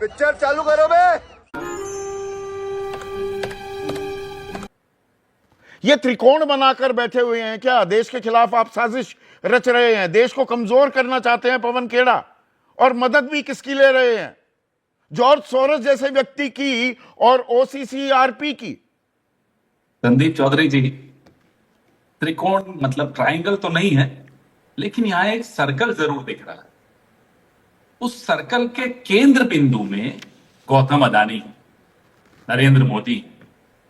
Picture चालू करो बे। ये त्रिकोण बनाकर बैठे हुए हैं क्या? देश के खिलाफ आप साजिश रच रहे हैं, देश को कमजोर करना चाहते हैं पवन खेड़ा, और मदद भी किसकी ले रहे हैं? जॉर्ज सोरोस जैसे व्यक्ति की और ओसीसीआरपी की। संदीप चौधरी जी, त्रिकोण मतलब ट्रायंगल तो नहीं है, लेकिन यहां एक सर्कल जरूर दिख रहा है। उस सर्कल के केंद्र बिंदु में गौतम अडानी, नरेंद्र मोदी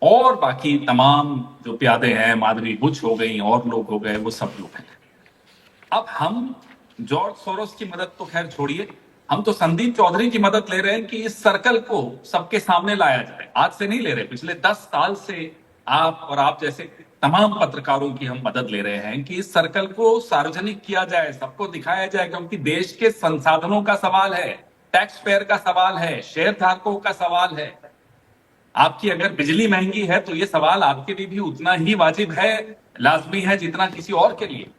और बाकी तमाम जो प्यादे हैं, माधुरी बुच हो गई और लोग हो गए, वो सब लोग हैं। अब हम जॉर्ज सोरोस की मदद तो खैर छोड़िए, हम तो संदीप चौधरी की मदद ले रहे हैं कि इस सर्कल को सबके सामने लाया जाए। आज से नहीं ले रहे, पिछले 10 साल से आप और आप जैसे तमाम पत्रकारों की हम मदद ले रहे हैं कि इस सर्कल को सार्वजनिक किया जाए, सबको दिखाया जाए, क्योंकि देश के संसाधनों का सवाल है, टैक्स पेयर का सवाल है, शेयर धारकों का सवाल है। आपकी अगर बिजली महंगी है तो ये सवाल आपके लिए भी उतना ही वाजिब है, लाजमी है, जितना किसी और के लिए।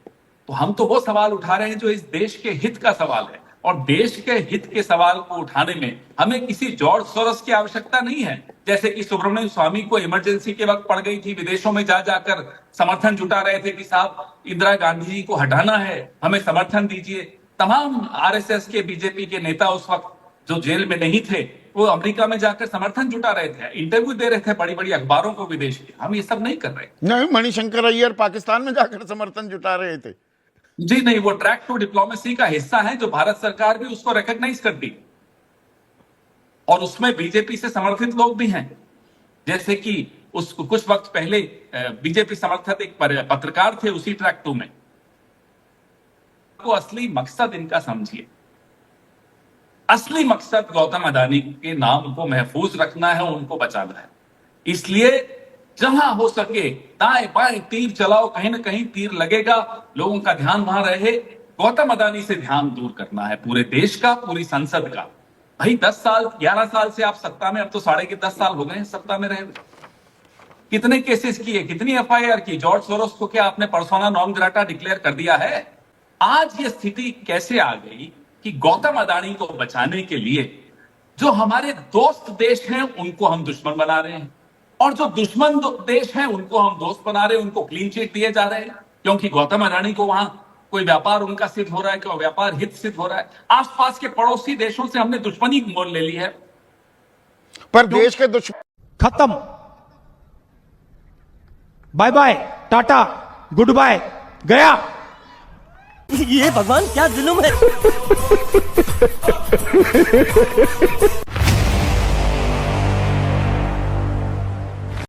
तो हम तो वो सवाल उठा रहे हैं जो इस देश के हित का सवाल है, और देश के हित के सवाल को उठाने में हमें किसी जॉर्ज सोरोस की आवश्यकता नहीं है। जैसे कि सुब्रमण्यम स्वामी को इमरजेंसी के वक्त पड़ गई थी, विदेशों में जा जाकर समर्थन जुटा रहे थे कि साहब इंदिरा गांधी जी को हटाना है, हमें समर्थन दीजिए। तमाम आरएसएस के, बीजेपी के नेता उस वक्त जो जेल में नहीं थे, वो अमेरिका में जाकर समर्थन जुटा रहे थे, इंटरव्यू दे रहे थे बड़ी बड़ी अखबारों को विदेश के। हम ये सब नहीं कर रहे। नहीं, मणिशंकर अय्यर पाकिस्तान में जाकर समर्थन जुटा रहे थे। जी नहीं, वो ट्रैक टू डिप्लोमेसी का हिस्सा है, जो भारत सरकार भी उसको रिकॉग्नाइज करती, और उसमें बीजेपी से समर्थित लोग भी हैं। जैसे कि उस कुछ वक्त पहले बीजेपी समर्थित एक पत्रकार थे उसी ट्रैक टू में। को असली मकसद इनका समझिए, असली मकसद गौतम अडानी के नाम को महफूज रखना है, उनको बचाना है। इसलिए जहां हो सके दाएं बाएं तीर चलाओ, कहीं ना कहीं तीर लगेगा, लोगों का ध्यान वहां रहे। गौतम अडानी से ध्यान दूर करना है पूरे देश का, पूरी संसद का। भाई 10 साल 11 साल से आप सत्ता में, अब तो 10.5 साल हो गए हैं सत्ता में रहे। कितने केसेस किए, कितनी एफआईआर की? जॉर्ज सोरोस को क्या आपने पर्सोना नॉन ग्राटा डिक्लेयर कर दिया है? आज ये स्थिति कैसे आ गई कि गौतम अडानी को बचाने के लिए जो हमारे दोस्त देश हैं उनको हम दुश्मन बना रहे हैं, और जो दुश्मन देश हैं उनको हम दोस्त बना रहे हैं, उनको क्लीन चिट दिए जा रहे हैं, क्योंकि गौतम अडानी को वहां कोई व्यापार उनका सिद्ध हो रहा है, कोई व्यापार हित सिद्ध हो रहा है। आसपास के पड़ोसी देशों से हमने दुश्मनी मोल ले ली है। पर देश के दुश्मन खत्म, bye bye, tata, good bye, गया। ये भगवान क्या जुल्म है।